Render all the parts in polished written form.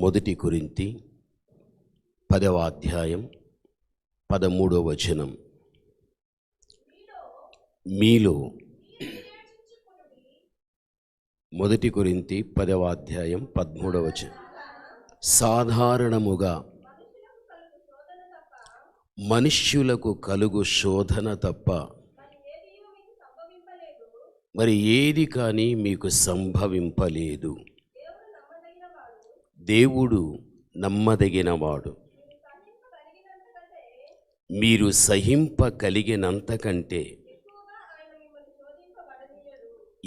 మొదటి కొరింథీ 10వ అధ్యాయం 13వ వచనం. మీలో మొదటి కొరింథీ 10వ అధ్యాయం 13వ వచనం. సాధారణముగా మనుష్యులకు కలుగు శోధన తప్ప మరి ఏది కానీ మీకు సంభవింపలేదు. దేవుడు నమ్మదగినవాడు. మీరు సహింపగలిగినంతకంటే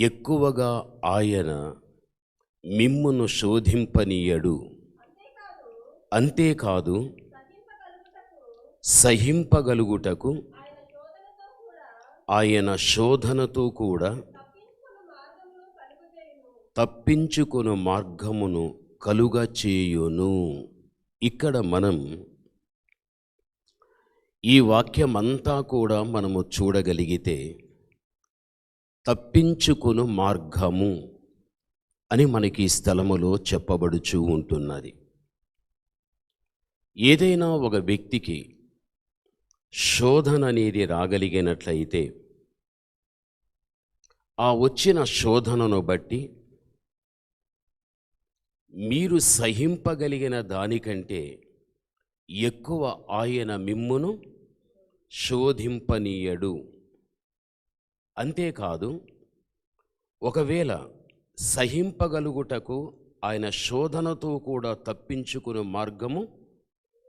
ఎక్కువగా ఆయన మిమ్మును శోధింపనీయడు. అంతేకాదు, సహింపగలుగుటకు ఆయన శోధనతో కూడా తప్పించుకొను మార్గమును కలుగచేయును. ఇక్కడ మనం ఈ వాక్యమంతా కూడా మనము చూడగలిగితే తప్పించుకొను మార్గము అని మనకి ఈ స్థలములో చెప్పబడుచూ ఉంటున్నది. ఏదైనా ఒక వ్యక్తికి శోధన అనేది రాగలిగినట్లయితే ఆ వచ్చిన శోధనను బట్టి మీరు సహింపగలిగిన దానికంటే ఎక్కువ ఆయన మిమ్మును శోధింపనీయడు. అంతేకాదు, ఒకవేళ సహింపగలుగుటకు ఆయన శోధనతో కూడా తప్పించుకునే మార్గము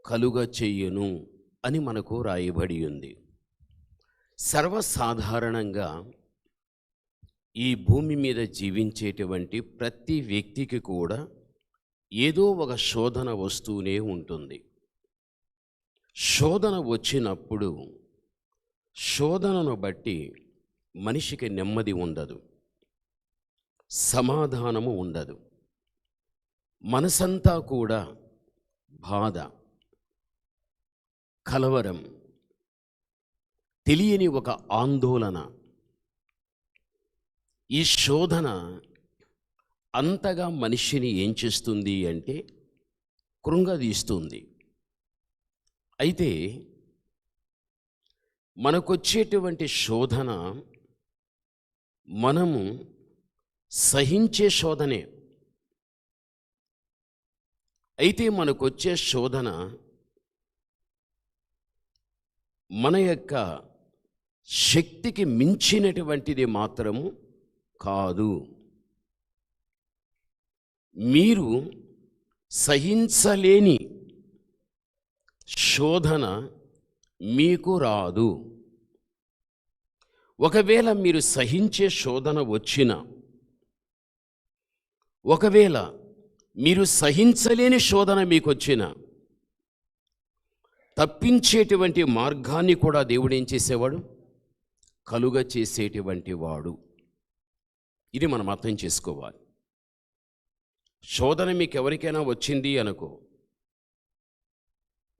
కలుగచేయును అని మనకు రాయబడి ఉంది. సర్వసాధారణంగా ఈ భూమి మీద జీవించేటువంటి ప్రతి వ్యక్తికి కూడా ఏదో ఒక శోధన వస్తూనే ఉంటుంది. శోధన వచ్చినప్పుడు శోధనను బట్టి మనిషికి నెమ్మది ఉండదు, సమాధానము ఉండదు. మనసంతా కూడా బాధ, కలవరం, తెలియని ఒక ఆందోళన. ఈ శోధన అంతగా మనిషిని ఏం చేస్తుంది అంటే కృంగదీస్తుంది. అయితే మనకొచ్చేటువంటి శోధన మనము సహించే శోధనే. అయితే మనకొచ్చే శోధన మన యొక్క శక్తికి మించినటువంటిది మాత్రము కాదు. మీరు సహించలేని శోధన మీకు రాదు. ఒకవేళ మీరు సహించే శోధన వచ్చినా, ఒకవేళ మీరు సహించలేని శోధన మీకు వచ్చినా, తప్పించేటువంటి మార్గాన్ని కూడా దేవుడు ఏం చేసేవాడు? కలుగ చేసేటువంటి వాడు. ఇది మనం అర్థం చేసుకోవాలి. శోధన మీకు ఎవరికైనా వచ్చింది అనుకో,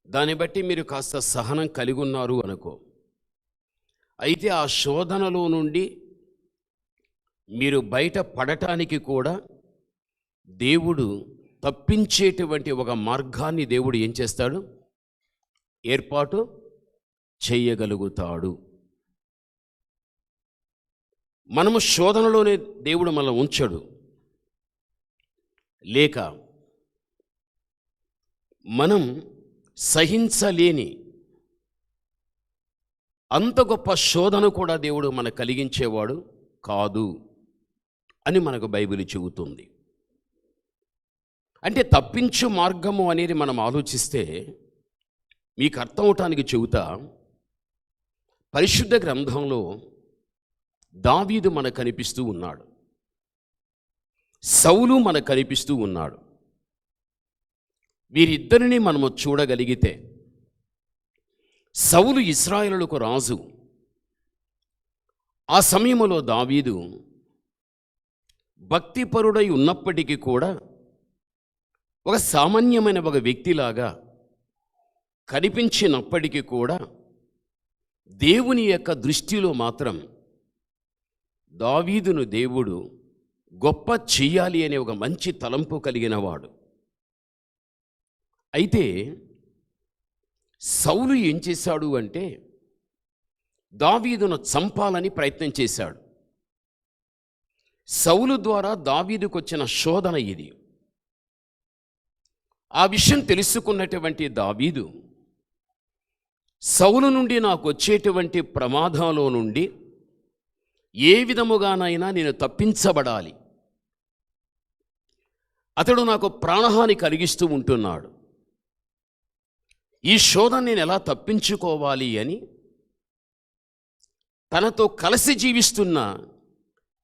దాన్ని బట్టి మీరు కాస్త సహనం కలిగి ఉన్నారు అనుకో. అయితే ఆ శోధనలో నుండి మీరు బయట పడటానికి కూడా దేవుడు తప్పించేటువంటి ఒక మార్గాన్ని దేవుడు ఏం చేస్తాడు? ఏర్పాటు చేయగలుగుతాడు. మనము శోధనలోనే దేవుడు మనల్ని ఉంచడు. లేక మనం సహించలేని అంత గొప్ప శోధన కూడా దేవుడు మనకు కలిగించేవాడు కాదు అని మనకు బైబిల్ చెబుతుంది. అంటే తప్పించు మార్గము అనేది మనం ఆలోచిస్తే మీకు అర్థం అవటానికి చెబుతా. పరిశుద్ధ గ్రంథంలో దావీదు మనకు కనిపిస్తూ ఉన్నాడు, సౌలు మనకు కనిపిస్తూ ఉన్నాడు. వీరిద్దరిని మనము చూడగలిగితే, సౌలు ఇశ్రాయేలులకు రాజు. ఆ సమయంలో దావీదు భక్తిపరుడై ఉన్నప్పటికీ కూడా ఒక సామాన్యమైన ఒక వ్యక్తిలాగా కనిపించినప్పటికీ కూడా దేవుని యొక్క దృష్టిలో మాత్రం దావీదును దేవుడు గొప్ప చెయ్యాలి అనే ఒక మంచి తలంపు కలిగిన వాడు. అయితే సౌలు ఏం చేశాడు అంటే దావీదును చంపాలని ప్రయత్నం చేశాడు. సౌలు ద్వారా దావీదుకు వచ్చిన శోధన ఇది. ఆ విషయం తెలుసుకున్నటువంటి దావీదు సౌలు నుండి నాకు వచ్చేటువంటి ప్రమాదంలో నుండి ఏ విధముగానైనా నేను తప్పించబడాలి, అతడు నాకు ప్రాణహాని కలిగిస్తూ ఉంటున్నాడు, ఈ శోధన నేను ఎలా తప్పించుకోవాలి అని తనతో కలిసి జీవిస్తున్న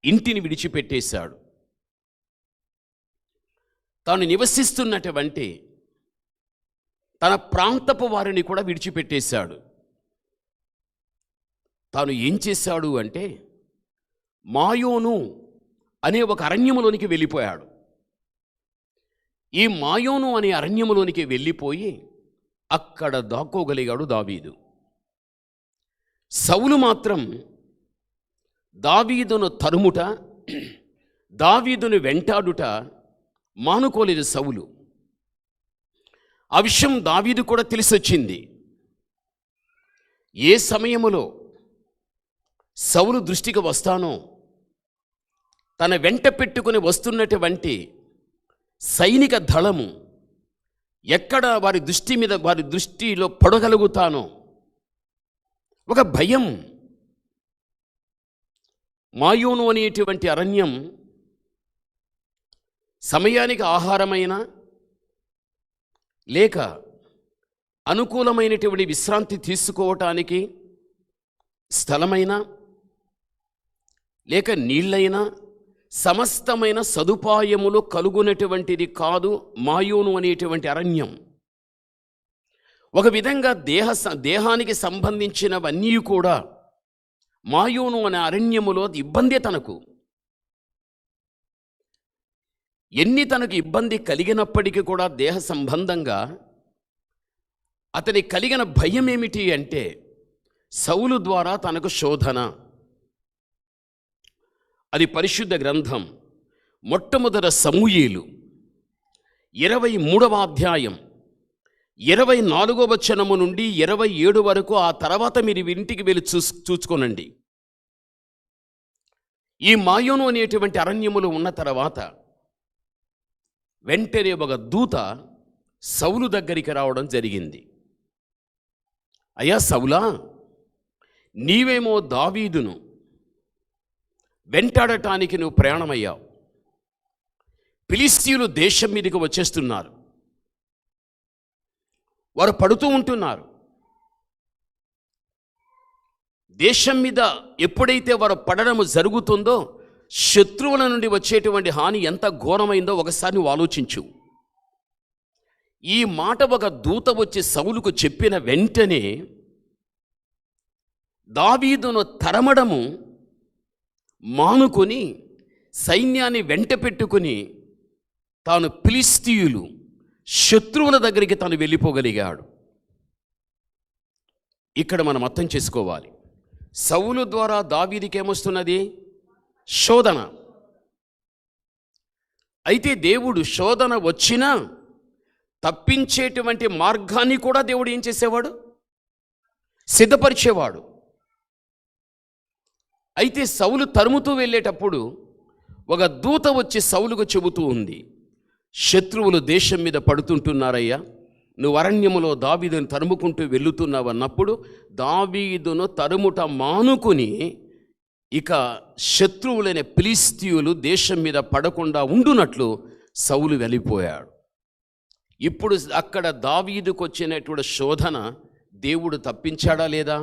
ఇంటిని విడిచిపెట్టేశాడు. తాను నివసిస్తున్నటువంటి తన ప్రాంతపు వారిని కూడా విడిచిపెట్టేశాడు. తాను ఏం చేశాడు అంటే మాయోను అనే ఒక అరణ్యములోనికి వెళ్ళిపోయాడు. ఈ మాయోను అనే అరణ్యములోనికి వెళ్ళిపోయి అక్కడ దాక్కోగలిగాడు దావీదు. సౌలు మాత్రం దావీదును తరుముట, దావీదును వెంటాడుట మానుకోలేదు సౌలు. ఆ విషయం దావీదు కూడా తెలిసొచ్చింది. ఏ సమయములో సౌలు దృష్టికి వస్తానో తన వెంట పెట్టుకుని వస్తున్నటువంటి సైనిక దళము ఎక్కడ వారి దృష్టిలో పడగలుగుతానో ఒక భయం. మాయోను అనేటువంటి అరణ్యం సమయానికి ఆహారమైన లేక అనుకూలమైనటువంటి విశ్రాంతి తీసుకోవటానికి స్థలమైనా లేక నీళ్ళైనా సమస్తమైన సదుపాయములు కలుగునటువంటిది కాదు మాయోను అనేటువంటి అరణ్యం. ఒక విధంగా దేహానికి సంబంధించినవన్నీ కూడా మాయోను అనే అరణ్యములో ఇబ్బంది. తనకు ఇబ్బంది కలిగినప్పటికీ కూడా దేహ సంబంధంగా అతని కలిగిన భయం ఏమిటి అంటే సౌలు ద్వారా తనకు శోధన. అది పరిశుద్ధ గ్రంథం మొట్టమొదట సమూయేలు 23వ అధ్యాయం 24వ వచనము నుండి 27 వరకు. ఆ తర్వాత మీరు ఇంటికి వెళ్ళి చూసుకోనండి. ఈ మాయోను అనేటువంటి అరణ్యములు ఉన్న తర్వాత వెంటనే ఒక దూత సౌలు దగ్గరికి రావడం జరిగింది. అయ్యా సౌలా, నీవేమో దావీదును వెంటాడటానికి నువ్వు ప్రయాణమయ్యావు. ఫిలిష్తీయులు దేశం మీదకి వచ్చేస్తున్నారు, వారు పడుతూ ఉంటున్నారు. దేశం మీద ఎప్పుడైతే వారు పడడము జరుగుతుందో శత్రువుల నుండి వచ్చేటువంటి హాని ఎంత ఘోరమైందో ఒకసారి నువ్వు ఆలోచించు. ఈ మాట ఒక దూత వచ్చి సౌలుకు చెప్పిన వెంటనే దావీదును తరమడము మానుకొని సైన్యాన్ని వెంట పెట్టుకుని తాను ఫిలిష్తీయులు శత్రువుల దగ్గరికి తాను వెళ్ళిపోగలిగాడు. ఇక్కడ మనం అర్థం చేసుకోవాలి, సౌలు ద్వారా దావీదుకి ఏమొస్తున్నది? శోధన. అయితే దేవుడు శోధన వచ్చినా తప్పించేటువంటి మార్గాన్ని కూడా దేవుడు ఏం చేసేవాడు? సిద్ధపరిచేవాడు. అయితే సౌలు తరుముతూ వెళ్ళేటప్పుడు ఒక దూత వచ్చి సౌలుకు చెబుతూ ఉంది, శత్రువులు దేశం మీద పడుతుంటున్నారయ్యా, నువ్వు అరణ్యములో దావీదును తరుముకుంటూ వెళుతున్నావు అన్నప్పుడు దావీదును తరుముట మానుకుని ఇక శత్రువులైన ఫిలిష్తీయులు దేశం మీద పడకుండా ఉండునట్లు సౌలు వెళ్ళిపోయాడు. ఇప్పుడు అక్కడ దావీదుకు వచ్చినటువంటి శోధన దేవుడు తప్పించాడా లేదా?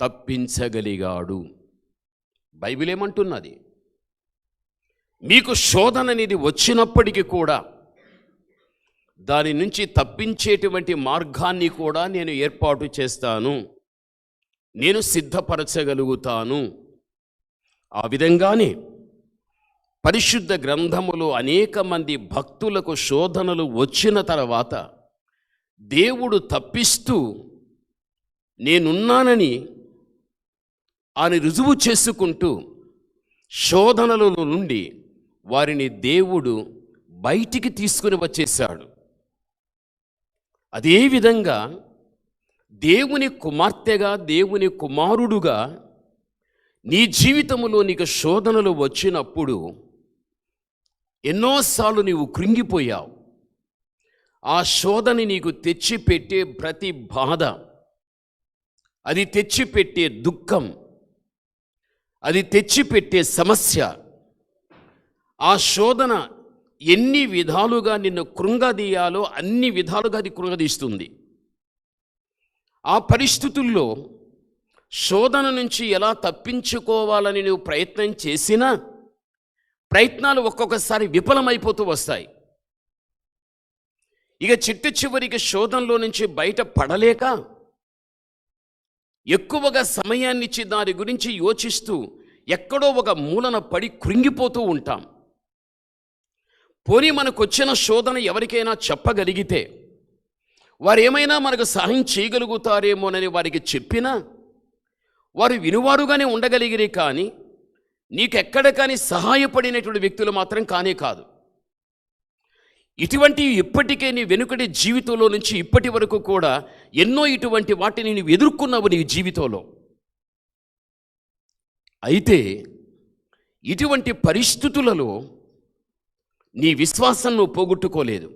తప్పించగలిగాడు. బైబిల్ ఏమంటున్నది? మీకు శోధన అనేది వచ్చినప్పటికీ కూడా దాని నుంచి తప్పించేటువంటి మార్గాన్ని కూడా నేను ఏర్పాటు చేస్తాను, నేను సిద్ధపరచగలుగుతాను. ఆ విధంగానే పరిశుద్ధ గ్రంథములో అనేక మంది భక్తులకు శోధనలు వచ్చిన తర్వాత దేవుడు తప్పిస్తూ నేనున్నానని ఆయన రుజువు చేసుకుంటూ శోధనల నుండి వారిని దేవుడు బయటికి తీసుకుని వచ్చేశాడు. అదేవిధంగా దేవుని కుమార్తెగా, దేవుని కుమారుడుగా నీ జీవితంలో నీకు శోధనలు వచ్చినప్పుడు ఎన్నోసార్లు నీవు కృంగిపోయావు. ఆ శోధన నీకు తెచ్చిపెట్టే ప్రతి బాధ, అది తెచ్చిపెట్టే దుఃఖం, అది తెచ్చిపెట్టే సమస్య, ఆ శోధన ఎన్ని విధాలుగా నిన్ను కృంగదీయాలో అన్ని విధాలుగా అది కృంగదీస్తుంది. ఆ పరిస్థితుల్లో శోధన నుంచి ఎలా తప్పించుకోవాలని నువ్వు ప్రయత్నం చేసినా ప్రయత్నాలు ఒక్కొక్కసారి విఫలమైపోతూ వస్తాయి. ఇక చివరికి శోధనలో నుంచి బయట పడలేక ఎక్కువగా సమయాన్నిచ్చి దాని గురించి యోచిస్తూ ఎక్కడో ఒక మూలన పడి కృంగిపోతూ ఉంటాం. పోనీ మనకు వచ్చిన శోధన ఎవరికైనా చెప్పగలిగితే వారు ఏమైనా మనకు సహాయం చేయగలుగుతారేమోనని వారికి చెప్పినా వారు వినువారుగానే ఉండగలిగిరే, కానీ నీకెక్కడ కానీ సహాయపడినటువంటి వ్యక్తులు మాత్రం కానే కాదు. ఇటువంటి ఇప్పటికే నీ వెనుకటి జీవితంలో నుంచి ఇప్పటి వరకు కూడా ఎన్నో ఇటువంటి వాటిని నువ్వు ఎదుర్కొన్నావు నీ జీవితంలో. అయితే ఇటువంటి పరిస్థితులలో నీ విశ్వాసం నువ్వు పోగొట్టుకోలేదు.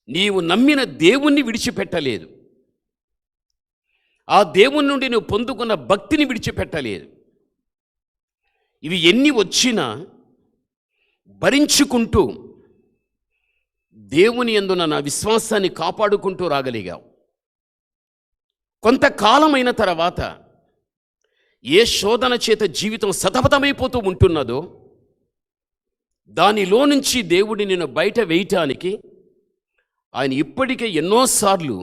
నీవు నమ్మిన దేవుణ్ణి విడిచిపెట్టలేదు. ఆ దేవుని నుండి నువ్వు పొందుకున్న భక్తిని విడిచిపెట్టలేదు. ఇవి ఎన్ని వచ్చినా భరించుకుంటూ దేవుని యందున నా విశ్వాసాన్ని కాపాడుకుంటూ రాగలిగావు. కొంతకాలమైన తర్వాత ఏ శోధన చేత జీవితం సతమతమైపోతూ ఉంటున్నదో దానిలో నుంచి దేవుడి నిన్ను బయట వేయటానికి ఆయన ఇప్పటికే ఎన్నోసార్లు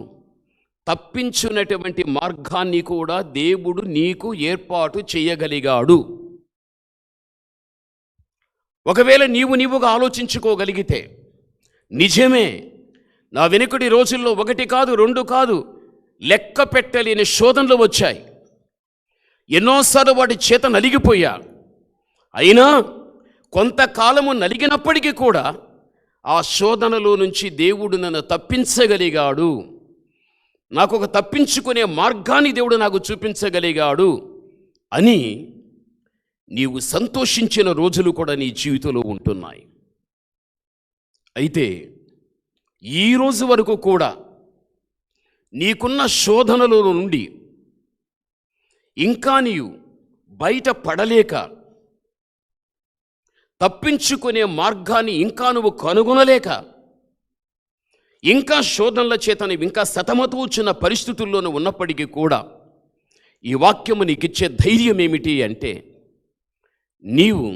తప్పించున్నటువంటి మార్గాన్ని కూడా దేవుడు నీకు ఏర్పాటు చేయగలిగాడు. ఒకవేళ నీవుగా ఆలోచించుకోగలిగితే నిజమే, నా వెనుకటి రోజుల్లో 1 కాదు 2 కాదు లెక్క పెట్టలేని శోధనలు వచ్చాయి. ఎన్నోసార్లు వాటి చేత నలిగిపోయా. అయినా కొంతకాలము నలిగినప్పటికీ కూడా ఆ శోధనలో నుంచి దేవుడు నన్ను తప్పించగలిగాడు, నాకు ఒక తప్పించుకునే మార్గాన్ని దేవుడు నాకు చూపించగలిగాడు అని నీవు సంతోషించిన రోజులు కూడా నీ జీవితంలో ఉంటున్నాయి. అయితే ఈ రోజు వరకు కూడా నీకున్న శోధనల నుండి ఇంకా నీవు బయట పడలేక, తప్పించుకునే మార్గాన్ని ఇంకా నువ్వు కనుగొనలేక, ఇంకా శోధనల చేత నువ్వు ఇంకా సతమతూచిన పరిస్థితుల్లోనూ ఉన్నప్పటికీ కూడా ఈ వాక్యము నీకిచ్చే ధైర్యం ఏమిటి అంటే, నీవు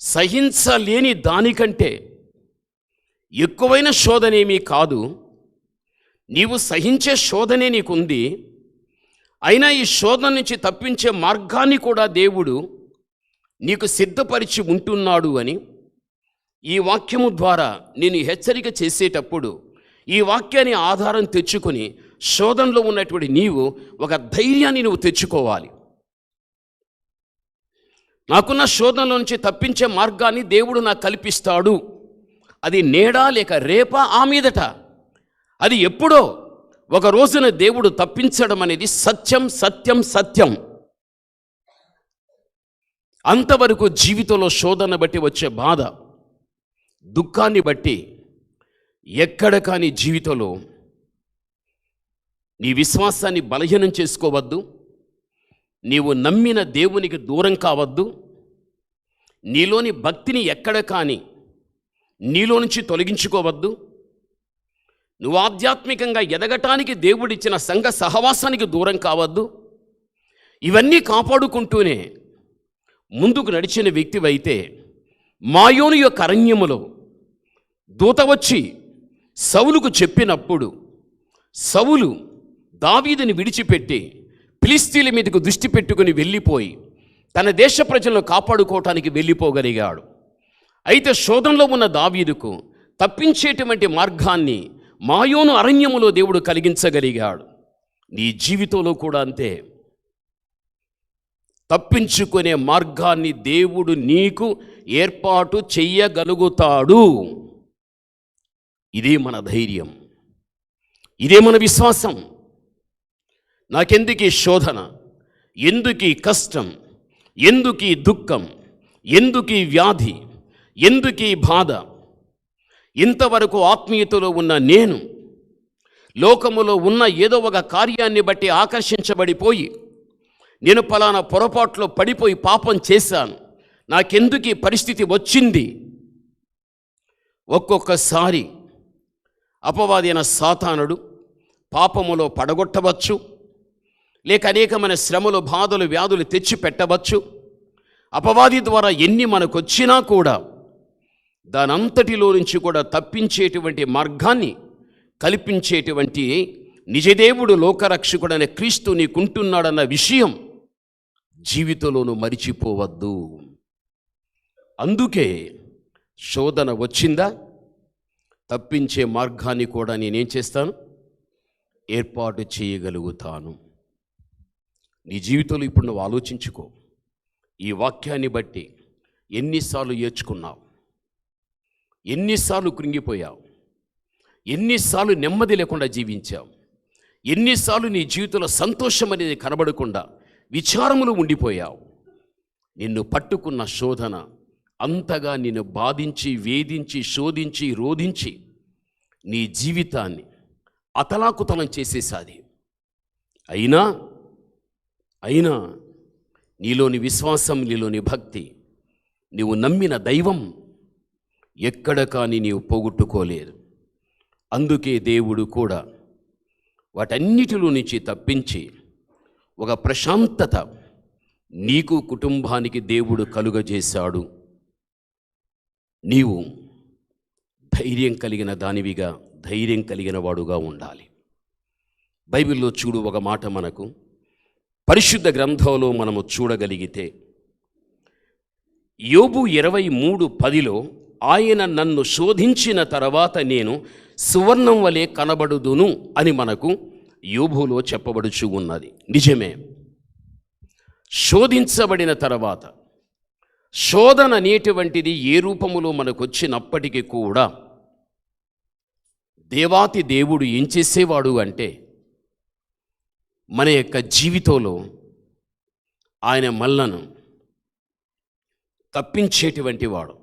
సహించలేని దానికంటే ఎక్కువైన శోధనేమీ కాదు. నీవు సహించే శోధనే నీకుంది. అయినా ఈ శోధన నుంచి తప్పించే మార్గాన్ని కూడా దేవుడు నీకు సిద్ధపరిచి ఉంటున్నాడు అని ఈ వాక్యము ద్వారా నేను హెచ్చరిక చేసేటప్పుడు ఈ వాక్యాన్ని ఆధారం తెచ్చుకొని శోధనలో ఉన్నటువంటి నీవు ఒక ధైర్యాన్ని నువ్వు తెచ్చుకోవాలి. నాకున్న శోధనలో నుంచి తప్పించే మార్గాన్ని దేవుడు నాకు కల్పిస్తాడు. అది నేడా లేక రేపా ఆ మీదట, అది ఎప్పుడో ఒక రోజున దేవుడు తప్పించడం అనేది సత్యం సత్యం సత్యం. అంతవరకు జీవితంలో శోధన బట్టి వచ్చే బాధ, దుఃఖాన్ని బట్టి ఎక్కడ కానీ జీవితంలో నీ విశ్వాసాన్ని బలహీనం చేసుకోవద్దు. నీవు నమ్మిన దేవునికి దూరం కావద్దు. నీలోని భక్తిని ఎక్కడ కానీ నీలో నుంచి తొలగించుకోవద్దు. నువ్వు ఆధ్యాత్మికంగా ఎదగటానికి దేవుడిచ్చిన సంఘ సహవాసానికి దూరం కావద్దు. ఇవన్నీ కాపాడుకుంటూనే ముందుకు నడిచిన వ్యక్తివైతే మాయోను యొక్క అరణ్యములో దూత వచ్చి సౌలుకు చెప్పినప్పుడు సౌలు దావీదుని విడిచిపెట్టి ఫిలిష్తీయుల మీదకు దృష్టి పెట్టుకుని వెళ్ళిపోయి తన దేశ ప్రజలను కాపాడుకోవటానికి వెళ్ళిపోగలిగాడు. అయితే శోధనలో ఉన్న దావీదుకు తప్పించేటువంటి మార్గాన్ని మాయోను అరణ్యములో దేవుడు కలిగించగలిగాడు. నీ జీవితంలో కూడా అంతే. తప్పించుకునే మార్గాన్ని దేవుడు నీకు ఏర్పాటు చెయ్యగలుగుతాడు. ఇదే మన ధైర్యం, ఇదే మన విశ్వాసం. నాకెందుకీ శోధన, ఎందుకీ కష్టం, ఎందుకీ దుఃఖం, ఎందుకీ వ్యాధి, ఎందుకీ బాధ? ఇంతవరకు ఆత్మీయతలో ఉన్న నేను లోకములో ఉన్న ఏదో ఒక కార్యాన్ని బట్టి ఆకర్షించబడిపోయి, నేను పలానా పొరపాట్లో పడిపోయి పాపం చేశాను, నాకెందుకు ఈ పరిస్థితి వచ్చింది? ఒక్కొక్కసారి అపవాది అయిన సాతానుడు పాపములో పడగొట్టవచ్చు, లేక అనేకమైన శ్రమలు, బాధలు, వ్యాధులు తెచ్చి పెట్టవచ్చు. అపవాది ద్వారా ఎన్ని మనకొచ్చినా కూడా దానంతటిలో నుంచి కూడా తప్పించేటువంటి మార్గాన్ని కల్పించేటువంటి నిజదేవుడు, లోకరక్షకుడైన క్రీస్తు నీకుంటున్నాడన్న విషయం జీవితంలోనూ మరిచిపోవద్దు. అందుకే శోధన వచ్చిందా, తప్పించే మార్గాన్ని కూడా నేనేం చేస్తాను? ఏర్పాటు చేయగలుగుతాను. నీ జీవితంలో ఇప్పుడు నువ్వు ఆలోచించుకో. ఈ వాక్యాన్ని బట్టి ఎన్నిసార్లు ఏడ్చుకున్నావు, ఎన్నిసార్లు కృంగిపోయావు, ఎన్నిసార్లు నెమ్మది లేకుండా జీవించావు, ఎన్నిసార్లు నీ జీవితంలో సంతోషం అనేది కనబడకుండా విచారములు ఉండిపోయావు. నిన్ను పట్టుకున్న శోధన అంతగా నిన్ను బాధించి, వేధించి, శోధించి, రోధించి నీ జీవితాన్ని అతలాకుతలం చేసేసాది. అయినా నీలోని విశ్వాసం, నీలోని భక్తి, నీవు నమ్మిన దైవం ఎక్కడ కానీ నీవు పోగొట్టుకోలేదు. అందుకే దేవుడు కూడా వాటన్నిటిలో నుంచి తప్పించి ఒక ప్రశాంతత నీకు, కుటుంబానికి దేవుడు కలుగజేశాడు. నీవు ధైర్యం కలిగిన దానివిగా, ధైర్యం కలిగిన వాడుగా ఉండాలి. బైబిల్లో చూడు, ఒక మాట మనకు పరిశుద్ధ గ్రంథంలో మనము చూడగలిగితే, యోబు 23:10లో ఆయన నన్ను శోధించిన తర్వాత నేను సువర్ణం వలె కనబడుదును అని మనకు యోబులో చెప్పబడుచు ఉన్నది. నిజమే, శోధించబడిన తర్వాత శోధన అనేటువంటిది ఏ రూపములో మనకు వచ్చినప్పటికీ కూడా దేవాతి దేవుడు ఏం చేసేవాడు అంటే, మన యొక్క జీవితంలో ఆయన మనలను తప్పించేటువంటి వాడు.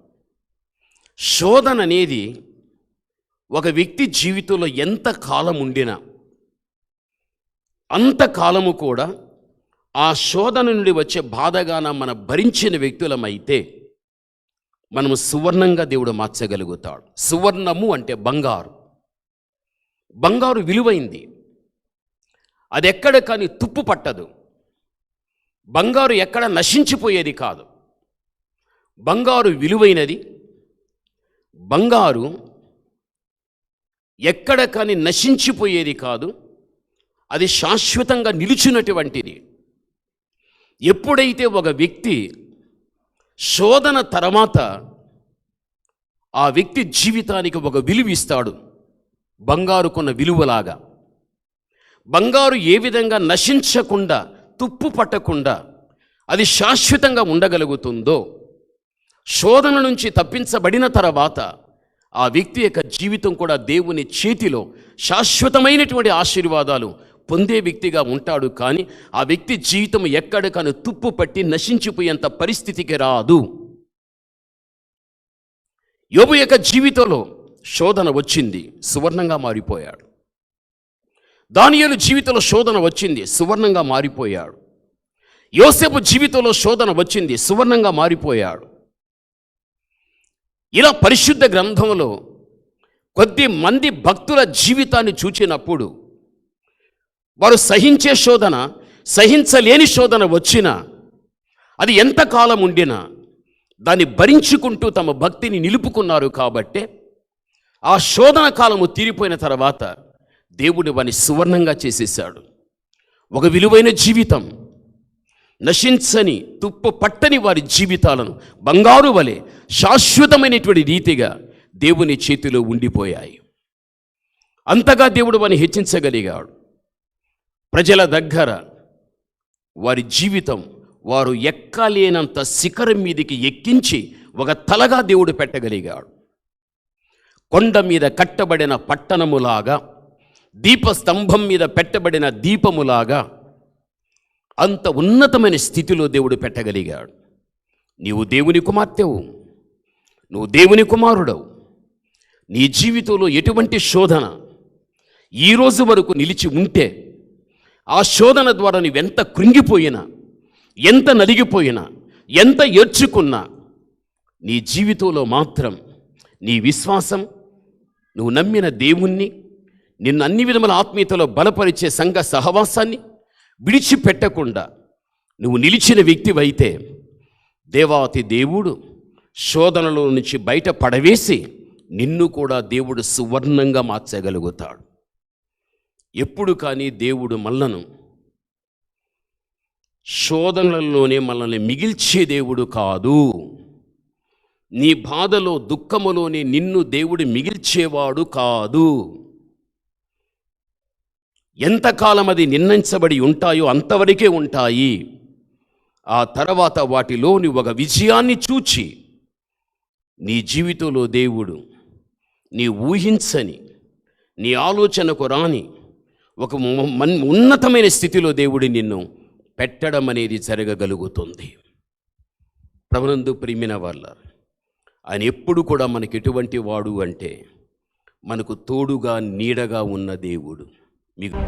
శోధన అనేది ఒక వ్యక్తి జీవితంలో ఎంత కాలం ఉండినా అంతకాలము కూడా ఆ శోధన నుండి వచ్చే బాధగాన మనం భరించిన వ్యక్తులమైతే మనము సువర్ణంగా దేవుడు మార్చగలుగుతాడు. సువర్ణము అంటే బంగారు. బంగారు విలువైంది, అది ఎక్కడ కానీ తుప్పు పట్టదు. బంగారు ఎక్కడ నశించిపోయేది కాదు. బంగారు విలువైనది. బంగారు ఎక్కడ కానీ నశించిపోయేది కాదు. అది శాశ్వతంగా నిలిచినటువంటిది. ఎప్పుడైతే ఒక వ్యక్తి శోధన తర్వాత ఆ వ్యక్తి జీవితానికి ఒక విలువ ఇస్తాడు, బంగారుకున్న విలువలాగా, బంగారు ఏ విధంగా నశించకుండా, తుప్పు పట్టకుండా అది శాశ్వతంగా ఉండగలుగుతుందో, శోధన నుంచి తప్పించబడిన తర్వాత ఆ వ్యక్తి యొక్క జీవితం కూడా దేవుని చేతిలో శాశ్వతమైనటువంటి ఆశీర్వాదాలు పొందే వ్యక్తిగా ఉంటాడు. కానీ ఆ వ్యక్తి జీవితం ఎక్కడ కానీ తుప్పు పట్టి నశించిపోయేంత పరిస్థితికి రాదు. యోబు యొక్క జీవితంలో శోధన వచ్చింది, సువర్ణంగా మారిపోయాడు. దానియేలు జీవితంలో శోధన వచ్చింది, సువర్ణంగా మారిపోయాడు. యోసేపు జీవితంలో శోధన వచ్చింది, సువర్ణంగా మారిపోయాడు. ఇలా పరిశుద్ధ గ్రంథంలో కొద్ది మంది భక్తుల జీవితాన్ని చూచినప్పుడు వారు సహించే శోధన, సహించలేని శోధన వచ్చినా, అది ఎంతకాలం ఉండినా దాన్ని భరించుకుంటూ తమ భక్తిని నిలుపుకున్నారు. కాబట్టే ఆ శోధన కాలము తీరిపోయిన తర్వాత దేవుడు వారిని సువర్ణంగా చేసేశాడు. ఒక విలువైన జీవితం, నశించని, తుప్పు పట్టని వారి జీవితాలను బంగారు వలె శాశ్వతమైనటువంటి రీతిగా దేవుని చేతిలో ఉండిపోయాయి. అంతగా దేవుడు వారిని హెచ్చించగలిగాడు. ప్రజల దగ్గర వారి జీవితం వారు ఎక్కలేనంత శిఖరం మీదికి ఎక్కించి ఒక తలగా దేవుడు పెట్టగలిగాడు. కొండ మీద కట్టబడిన పట్టణములాగా, దీపస్తంభం మీద పెట్టబడిన దీపములాగా అంత ఉన్నతమైన స్థితిలో దేవుడు పెట్టగలిగాడు. నీవు దేవుని కుమార్తెవు, నువ్వు దేవుని కుమారుడవు. నీ జీవితంలో ఎటువంటి శోధన ఈరోజు వరకు నిలిచి ఉంటే, ఆ శోధన ద్వారా నువ్వెంత కృంగిపోయినా, ఎంత నలిగిపోయినా, ఎంత ఏడ్చుకున్నా, నీ జీవితంలో మాత్రం నీ విశ్వాసం, నువ్వు నమ్మిన దేవుణ్ణి, నిన్ను అన్ని విధముల ఆత్మీయతలో బలపరిచే సంఘ సహవాసాన్ని విడిచిపెట్టకుండా నువ్వు నిలిచిన వ్యక్తివైతే, దేవాతి దేవుడు శోధనలో నుంచి బయట పడవేసి నిన్ను కూడా దేవుడు సువర్ణంగా మార్చగలుగుతాడు. ఎప్పుడు కానీ దేవుడు మనలను శోధనలలోనే మనల్ని మిగిల్చే దేవుడు కాదు. నీ బాధలో, దుఃఖములోనే నిన్ను దేవుడు మిగిల్చేవాడు కాదు. ఎంతకాలం అది నిర్ణయించబడి ఉంటాయో అంతవరకే ఉంటాయి. ఆ తర్వాత వాటిలోని ఒక విజయాన్ని చూచి నీ జీవితంలో దేవుడు నీ ఊహించని, నీ ఆలోచనకు రాని ఒక ఉన్నతమైన స్థితిలో దేవుడు నిన్ను పెట్టడం అనేది జరగగలుగుతుంది. ప్రభునందు ప్రియమైన వాళ్ళ, ఆయన ఎప్పుడు కూడా మనకి ఎటువంటి వాడు అంటే, మనకు తోడుగా నీడగా ఉన్న దేవుడు. మీకు